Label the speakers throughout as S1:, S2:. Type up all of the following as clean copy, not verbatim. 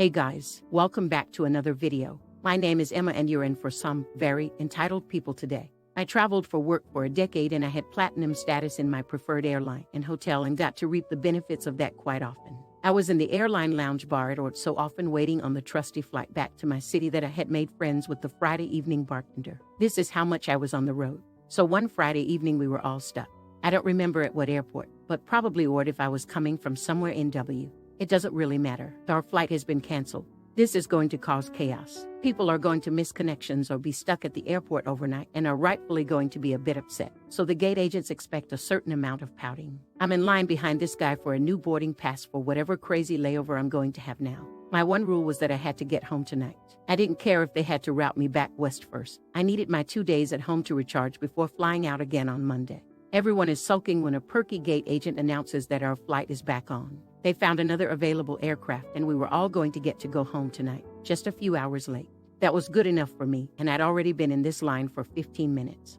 S1: Hey guys, welcome back to another video. My name is Emma and you're in for some very entitled people today. I traveled for work for a decade and I had platinum status in my preferred airline and hotel and got to reap the benefits of that quite often. I was in the airline lounge bar at so often waiting on the trusty flight back to my city that I had made friends with the Friday evening bartender. This is how much I was on the road. So one Friday evening we were all stuck. I don't remember at what airport, but probably or if I was coming from somewhere in W. It doesn't really matter. Our flight has been canceled. This is going to cause chaos. People are going to miss connections or be stuck at the airport overnight and are rightfully going to be a bit upset. So the gate agents expect a certain amount of pouting. I'm in line behind this guy for a new boarding pass for whatever crazy layover I'm going to have now. My one rule was that I had to get home tonight. I didn't care if they had to route me back west first. I needed my 2 days at home to recharge before flying out again on Monday. Everyone is sulking when a perky gate agent announces that our flight is back on. They found another available aircraft and we were all going to get to go home tonight, just a few hours late. That was good enough for me, and I'd already been in this line for 15 minutes.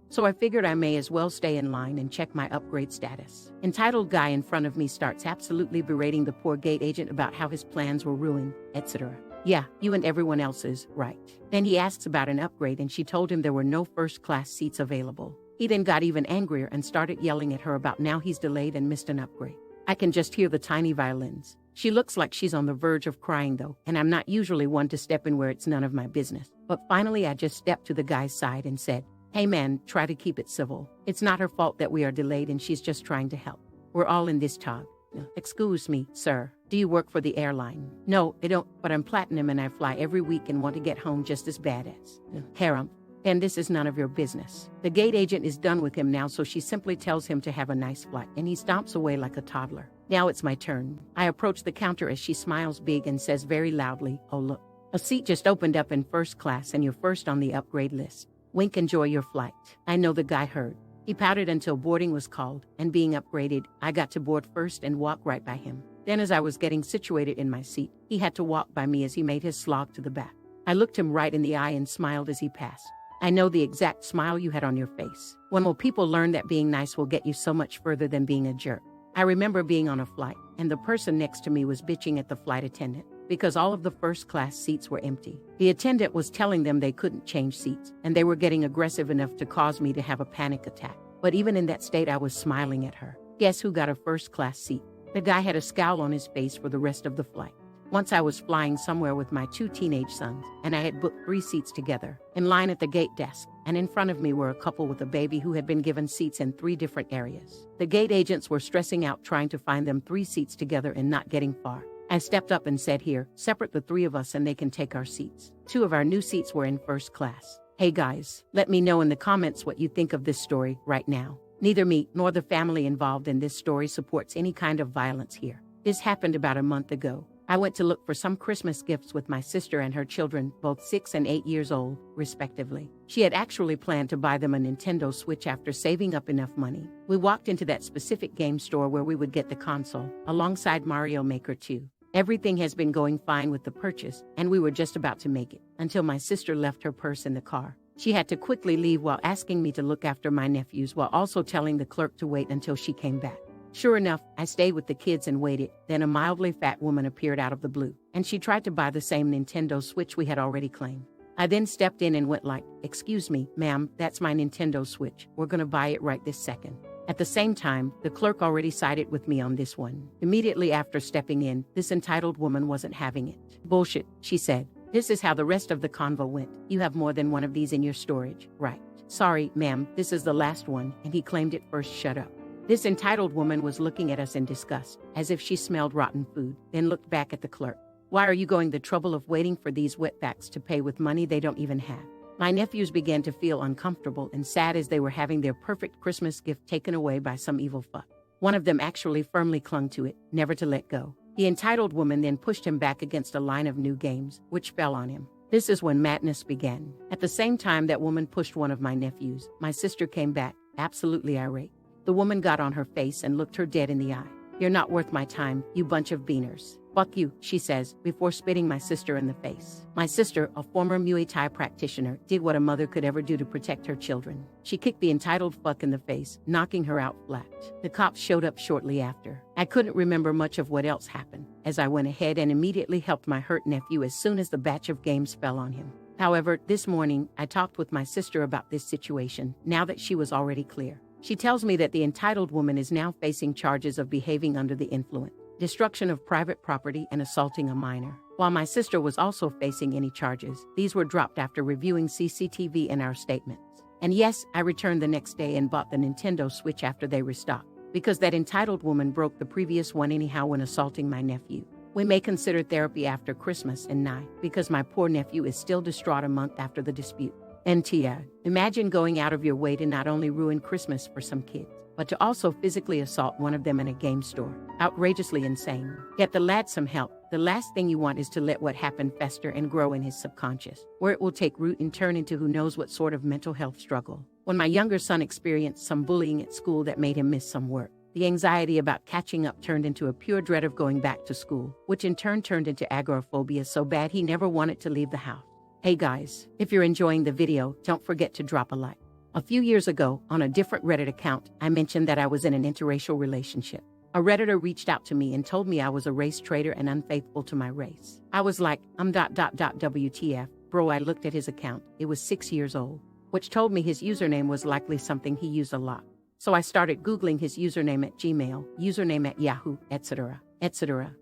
S1: So I figured I may as well stay in line and check my upgrade status. Entitled guy in front of me starts absolutely berating the poor gate agent about how his plans were ruined, etc. Yeah, you and everyone else is right. Then he asks about an upgrade and she told him there were no first-class seats available. He then got even angrier and started yelling at her about now he's delayed and missed an upgrade. I can just hear the tiny violins. She looks like she's on the verge of crying though, and I'm not usually one to step in where it's none of my business. But finally I just stepped to the guy's side and said, "Hey man, try to keep it civil. It's not her fault that we are delayed and she's just trying to help. We're all in this tog." "Excuse me, sir. Do you work for the airline?" "No, I don't, but I'm platinum and I fly every week and want to get home just as bad as Harum. And this is none of your business." The gate agent is done with him now, so she simply tells him to have a nice flight, and he stomps away like a toddler. Now it's my turn. I approach the counter as she smiles big and says very loudly, "Oh look, a seat just opened up in first class and you're first on the upgrade list. Wink, enjoy your flight." I know the guy heard. He pouted until boarding was called, and being upgraded, I got to board first and walk right by him. Then as I was getting situated in my seat, he had to walk by me as he made his slog to the back. I looked him right in the eye and smiled as he passed. I know the exact smile you had on your face. When will people learn that being nice will get you so much further than being a jerk? I remember being on a flight, and the person next to me was bitching at the flight attendant because all of the first-class seats were empty. The attendant was telling them they couldn't change seats, and they were getting aggressive enough to cause me to have a panic attack. But even in that state, I was smiling at her. Guess who got a first-class seat? The guy had a scowl on his face for the rest of the flight. Once I was flying somewhere with my 2 teenage sons, and I had booked 3 seats together, in line at the gate desk, and in front of me were a couple with a baby who had been given seats in 3 different areas. The gate agents were stressing out trying to find them 3 seats together and not getting far. I stepped up and said, "Here, separate the 3 of us and they can take our seats." 2 of our new seats were in first class. Hey guys, let me know in the comments what you think of this story right now. Neither me nor the family involved in this story supports any kind of violence here. This happened about a month ago. I went to look for some Christmas gifts with my sister and her children, both 6 and 8 years old, respectively. She had actually planned to buy them a Nintendo Switch after saving up enough money. We walked into that specific game store where we would get the console, alongside Mario Maker 2. Everything has been going fine with the purchase, and we were just about to make it, until my sister left her purse in the car. She had to quickly leave while asking me to look after my nephews while also telling the clerk to wait until she came back. Sure enough, I stayed with the kids and waited. Then a mildly fat woman appeared out of the blue, and she tried to buy the same Nintendo Switch we had already claimed. I then stepped in and went like, "Excuse me, ma'am, that's my Nintendo Switch. We're gonna buy it right this second." At the same time, the clerk already sided with me on this one. Immediately after stepping in, this entitled woman wasn't having it. "Bullshit," she said. "This is how the rest of the convo went. You have more than one of these in your storage, right?" "Sorry, ma'am, this is the last one," and he claimed it first. "Shut up." This entitled woman was looking at us in disgust, as if she smelled rotten food, then looked back at the clerk. "Why are you going the trouble of waiting for these wetbacks to pay with money they don't even have?" My nephews began to feel uncomfortable and sad as they were having their perfect Christmas gift taken away by some evil fuck. One of them actually firmly clung to it, never to let go. The entitled woman then pushed him back against a line of new games, which fell on him. This is when madness began. At the same time that woman pushed one of my nephews, my sister came back, absolutely irate. The woman got on her face and looked her dead in the eye. "You're not worth my time, you bunch of beaners." "Fuck you," she says, before spitting my sister in the face. My sister, a former Muay Thai practitioner, did what a mother could ever do to protect her children. She kicked the entitled fuck in the face, knocking her out flat. The cops showed up shortly after. I couldn't remember much of what else happened, as I went ahead and immediately helped my hurt nephew as soon as the batch of games fell on him. However, this morning, I talked with my sister about this situation, now that she was already clear. She tells me that the entitled woman is now facing charges of behaving under the influence, destruction of private property, and assaulting a minor. While my sister was also facing any charges, these were dropped after reviewing CCTV and our statements. And yes, I returned the next day and bought the Nintendo Switch after they restocked, because that entitled woman broke the previous one anyhow when assaulting my nephew. We may consider therapy after Christmas and Nye, because my poor nephew is still distraught a month after the dispute. NTI. Imagine going out of your way to not only ruin Christmas for some kids, but to also physically assault one of them in a game store. Outrageously insane. Get the lad some help. The last thing you want is to let what happened fester and grow in his subconscious, where it will take root and turn into who knows what sort of mental health struggle. When my younger son experienced some bullying at school that made him miss some work, the anxiety about catching up turned into a pure dread of going back to school, which in turn turned into agoraphobia so bad he never wanted to leave the house. Hey guys, if you're enjoying the video, don't forget to drop a like. A few years ago, on a different Reddit account, I mentioned that I was in an interracial relationship. A Redditor reached out to me and told me I was a race traitor and unfaithful to my race. I was like, WTF, bro. I looked at his account. It was 6 years old, which told me his username was likely something he used a lot. So I started Googling his username at Gmail, username at Yahoo, etc.,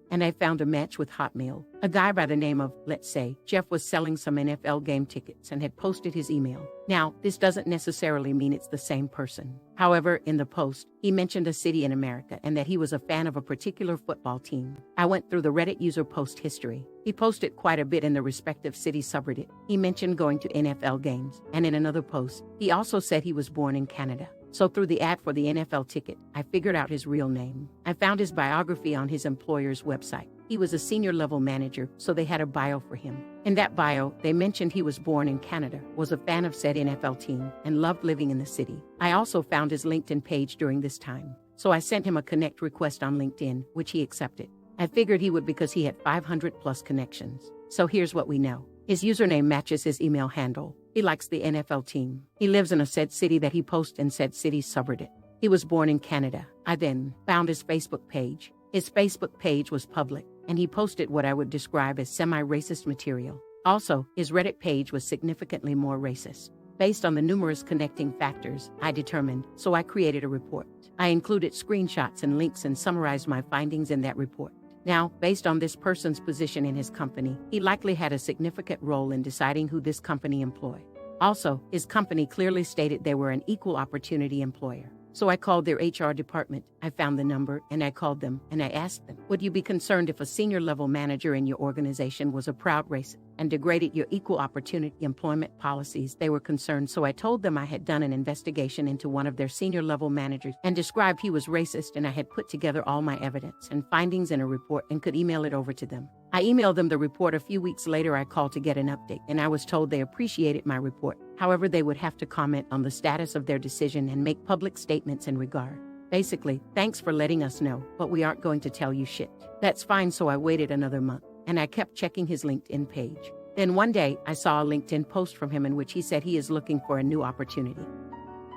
S1: and I found a match with Hotmail. A guy by the name of, let's say, Jeff was selling some NFL game tickets and had posted his email. Now, this doesn't necessarily mean it's the same person. However, in the post, he mentioned a city in America and that he was a fan of a particular football team. I went through the Reddit user post history. He posted quite a bit in the respective city subreddit. He mentioned going to NFL games, and in another post, he also said he was born in Canada. So through the ad for the NFL ticket, I figured out his real name. I found his biography on his employer's website. He was a senior level manager, so they had a bio for him. In that bio, they mentioned he was born in Canada, was a fan of said NFL team, and loved living in the city. I also found his LinkedIn page during this time. So I sent him a connect request on LinkedIn, which he accepted. I figured he would because he had 500 plus connections. So here's what we know. His username matches his email handle. He likes the NFL team. He lives in a said city that he posts in said city's subreddit. He was born in Canada. I then found his Facebook page. His Facebook page was public, and he posted what I would describe as semi-racist material. Also, his Reddit page was significantly more racist. Based on the numerous connecting factors, I determined, so I created a report. I included screenshots and links and summarized my findings in that report. Now, based on this person's position in his company, he likely had a significant role in deciding who this company employed. Also, his company clearly stated they were an equal opportunity employer. So I called their HR department, I found the number, and I called them, and I asked them, would you be concerned if a senior level manager in your organization was a proud racist and degraded your equal opportunity employment policies? They were concerned, so I told them I had done an investigation into one of their senior level managers and described he was racist, and I had put together all my evidence and findings in a report and could email it over to them. I emailed them the report a few weeks later. I called to get an update, and I was told they appreciated my report. However, they would have to comment on the status of their decision and make public statements in regard. Basically, thanks for letting us know, but we aren't going to tell you shit. That's fine, so I waited another month, and I kept checking his LinkedIn page. Then one day, I saw a LinkedIn post from him in which he said he is looking for a new opportunity,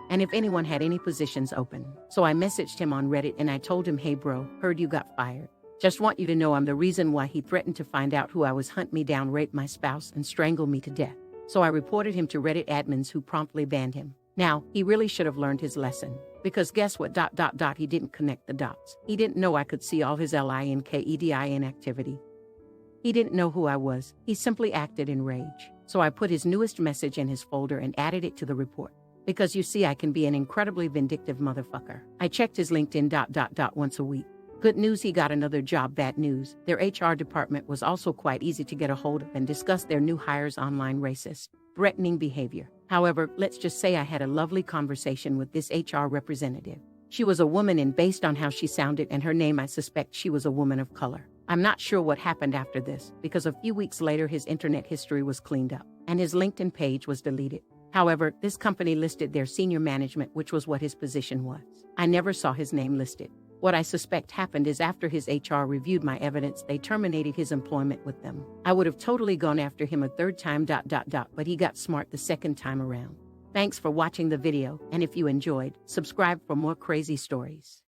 S1: and if anyone had any positions open. So I messaged him on Reddit and I told him, hey bro, heard you got fired. Just want you to know I'm the reason why he threatened to find out who I was, hunt me down, rape my spouse, and strangle me to death. So I reported him to Reddit admins who promptly banned him. Now, he really should have learned his lesson. Because guess what? He didn't connect the dots. He didn't know I could see all his LinkedIn activity. He didn't know who I was. He simply acted in rage. So I put his newest message in his folder and added it to the report. Because you see, I can be an incredibly vindictive motherfucker. I checked his LinkedIn once a week. Good news, he got another job. Bad news, their HR department was also quite easy to get a hold of and discuss their new hires' online racist, threatening behavior. However, let's just say I had a lovely conversation with this HR representative. She was a woman, and based on how she sounded and her name, I suspect she was a woman of color. I'm not sure what happened after this, because a few weeks later his internet history was cleaned up, and his LinkedIn page was deleted. However, this company listed their senior management, which was what his position was. I never saw his name listed. What I suspect happened is after his HR reviewed my evidence, they terminated his employment with them. I would have totally gone after him a third time, but he got smart the second time around. Thanks for watching the video, and if you enjoyed, subscribe for more crazy stories.